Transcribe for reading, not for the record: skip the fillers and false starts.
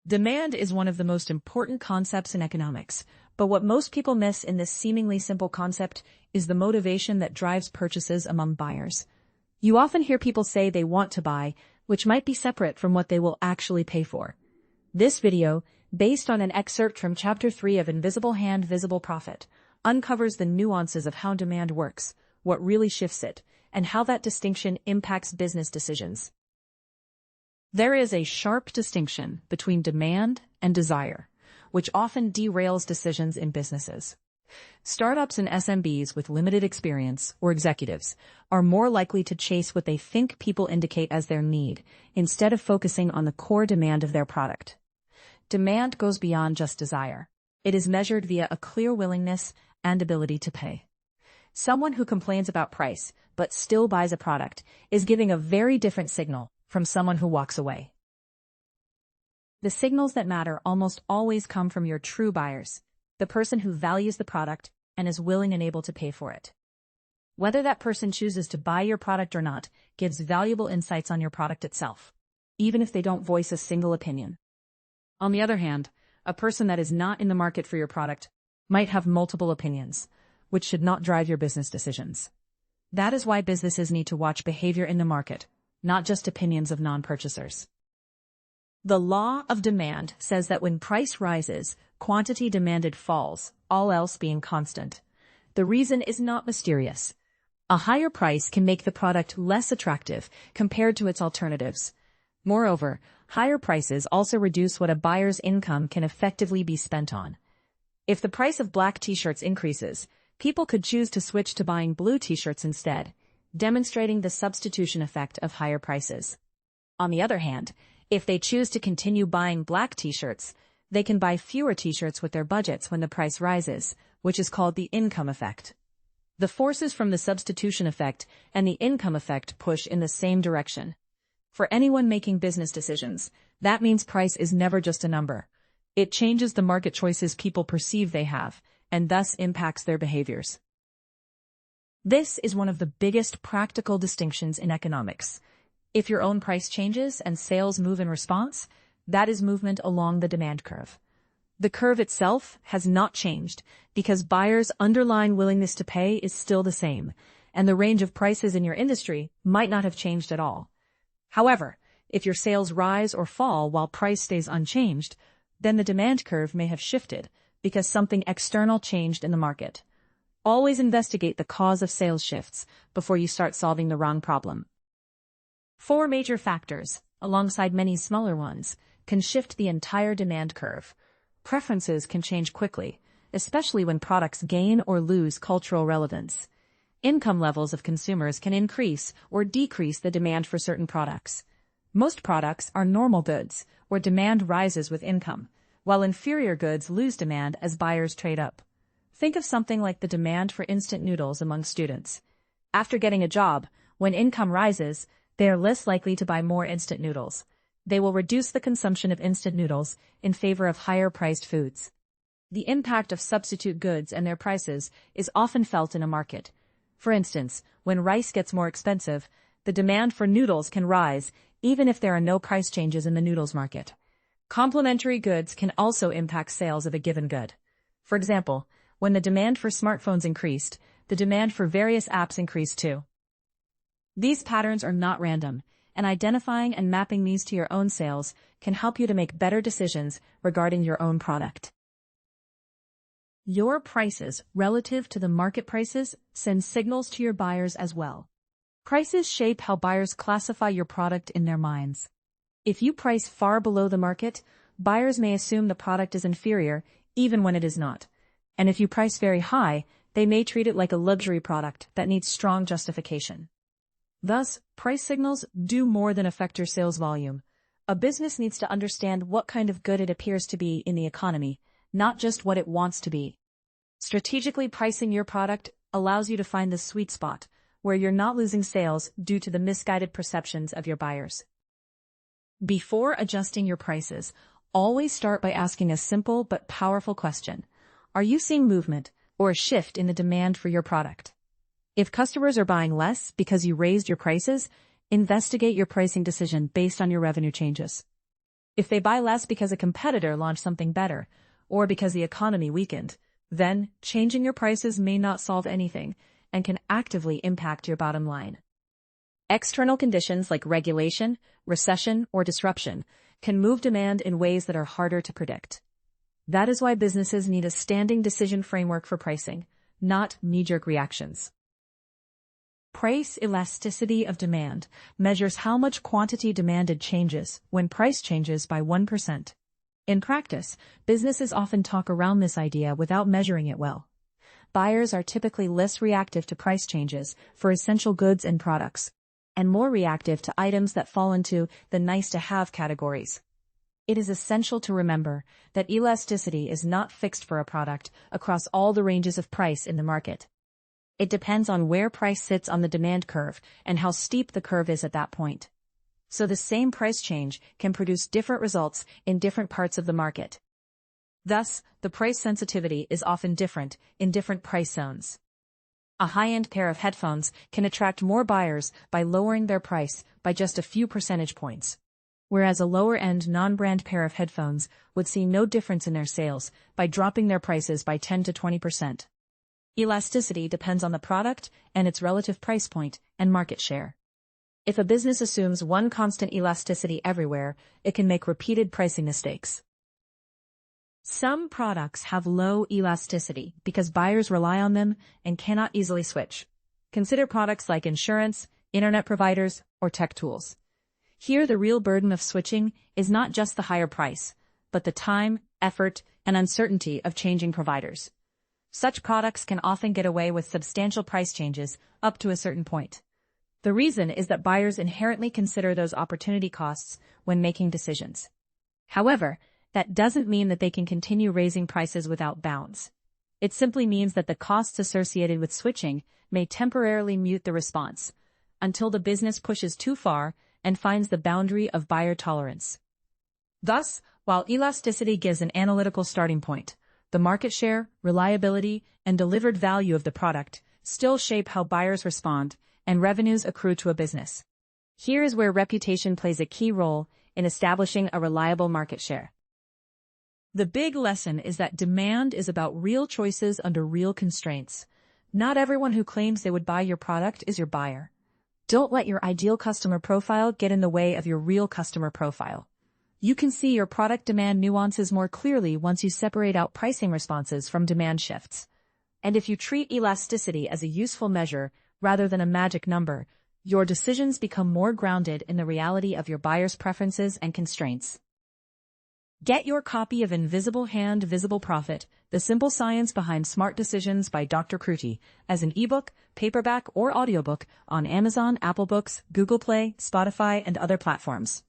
Demand is one of the most important concepts in economics, but what most people miss in this seemingly simple concept is the motivation that drives purchases among buyers. You often hear people say they want to buy, which might be separate from what they will actually pay for. This video, based on an excerpt from Chapter 3 of Invisible Hand, Visible Profit, uncovers the nuances of how demand works, what really shifts it, and how that distinction impacts business decisions. There is a sharp distinction between demand and desire, which often derails decisions in businesses. Startups and SMBs with limited experience, or executives, are more likely to chase what they think people indicate as their need, instead of focusing on the core demand of their product. Demand goes beyond just desire. It is measured via a clear willingness and ability to pay. Someone who complains about price, but still buys a product, is giving a very different signal from someone who walks away. The signals that matter almost always come from your true buyers, the person who values the product and is willing and able to pay for it. Whether that person chooses to buy your product or not gives valuable insights on your product itself, even if they don't voice a single opinion. On the other hand, a person that is not in the market for your product might have multiple opinions, which should not drive your business decisions. That is why businesses need to watch behavior in the market, not just opinions of non-purchasers. The law of demand says that when price rises, quantity demanded falls, all else being constant. The reason is not mysterious. A higher price can make the product less attractive compared to its alternatives. Moreover, higher prices also reduce what a buyer's income can effectively be spent on. If the price of black t-shirts increases, people could choose to switch to buying blue t-shirts instead, demonstrating the substitution effect of higher prices. On the other hand, if they choose to continue buying black t-shirts, they can buy fewer t-shirts with their budgets when the price rises, which is called the income effect. The forces from the substitution effect and the income effect push in the same direction. For anyone making business decisions, that means price is never just a number. It changes the market choices people perceive they have, and thus impacts their behaviors. This is one of the biggest practical distinctions in economics. If your own price changes and sales move in response, that is movement along the demand curve. The curve itself has not changed because buyers' underlying willingness to pay is still the same, and the range of prices in your industry might not have changed at all. However, if your sales rise or fall while price stays unchanged, then the demand curve may have shifted because something external changed in the market. Always investigate the cause of sales shifts before you start solving the wrong problem. 4 major factors, alongside many smaller ones, can shift the entire demand curve. Preferences can change quickly, especially when products gain or lose cultural relevance. Income levels of consumers can increase or decrease the demand for certain products. Most products are normal goods, where demand rises with income, while inferior goods lose demand as buyers trade up. Think of something like the demand for instant noodles among students. After getting a job, when income rises, they are less likely to buy more instant noodles. They will reduce the consumption of instant noodles in favor of higher-priced foods. The impact of substitute goods and their prices is often felt in a market. For instance, when rice gets more expensive, the demand for noodles can rise, even if there are no price changes in the noodles market. Complementary goods can also impact sales of a given good. For example, when the demand for smartphones increased, the demand for various apps increased too. These patterns are not random, and identifying and mapping these to your own sales can help you to make better decisions regarding your own product. Your prices relative to the market prices send signals to your buyers as well. Prices shape how buyers classify your product in their minds. If you price far below the market, buyers may assume the product is inferior, even when it is not. And if you price very high, they may treat it like a luxury product that needs strong justification. Thus, price signals do more than affect your sales volume. A business needs to understand what kind of good it appears to be in the economy, not just what it wants to be. Strategically pricing your product allows you to find the sweet spot, where you're not losing sales due to the misguided perceptions of your buyers. Before adjusting your prices, always start by asking a simple but powerful question. Are you seeing movement or a shift in the demand for your product? If customers are buying less because you raised your prices, investigate your pricing decision based on your revenue changes. If they buy less because a competitor launched something better, or because the economy weakened, then changing your prices may not solve anything and can actively impact your bottom line. External conditions like regulation, recession, or disruption can move demand in ways that are harder to predict. That is why businesses need a standing decision framework for pricing, not knee-jerk reactions. Price elasticity of demand measures how much quantity demanded changes when price changes by 1%. In practice, businesses often talk around this idea without measuring it well. Buyers are typically less reactive to price changes for essential goods and products, and more reactive to items that fall into the nice-to-have categories. It is essential to remember that elasticity is not fixed for a product across all the ranges of price in the market. It depends on where price sits on the demand curve and how steep the curve is at that point. So the same price change can produce different results in different parts of the market. Thus, the price sensitivity is often different in different price zones. A high-end pair of headphones can attract more buyers by lowering their price by just a few percentage points, whereas a lower-end non-brand pair of headphones would see no difference in their sales by dropping their prices by 10 to 20%. Elasticity depends on the product and its relative price point and market share. If a business assumes one constant elasticity everywhere, it can make repeated pricing mistakes. Some products have low elasticity because buyers rely on them and cannot easily switch. Consider products like insurance, internet providers, or tech tools. Here, the real burden of switching is not just the higher price, but the time, effort, and uncertainty of changing providers. Such products can often get away with substantial price changes up to a certain point. The reason is that buyers inherently consider those opportunity costs when making decisions. However, that doesn't mean that they can continue raising prices without bounds. It simply means that the costs associated with switching may temporarily mute the response, until the business pushes too far and finds the boundary of buyer tolerance. Thus, while elasticity gives an analytical starting point, the market share, reliability, and delivered value of the product still shape how buyers respond and revenues accrue to a business. Here is where reputation plays a key role in establishing a reliable market share. The big lesson is that demand is about real choices under real constraints. Not everyone who claims they would buy your product is your buyer. Don't let your ideal customer profile get in the way of your real customer profile. You can see your product demand nuances more clearly once you separate out pricing responses from demand shifts. And if you treat elasticity as a useful measure rather than a magic number, your decisions become more grounded in the reality of your buyer's preferences and constraints. Get your copy of Invisible Hand, Visible Profit, The Simple Science Behind Smart Decisions by Dr. Kruti as an ebook, paperback, or audiobook on Amazon, Apple Books, Google Play, Spotify, and other platforms.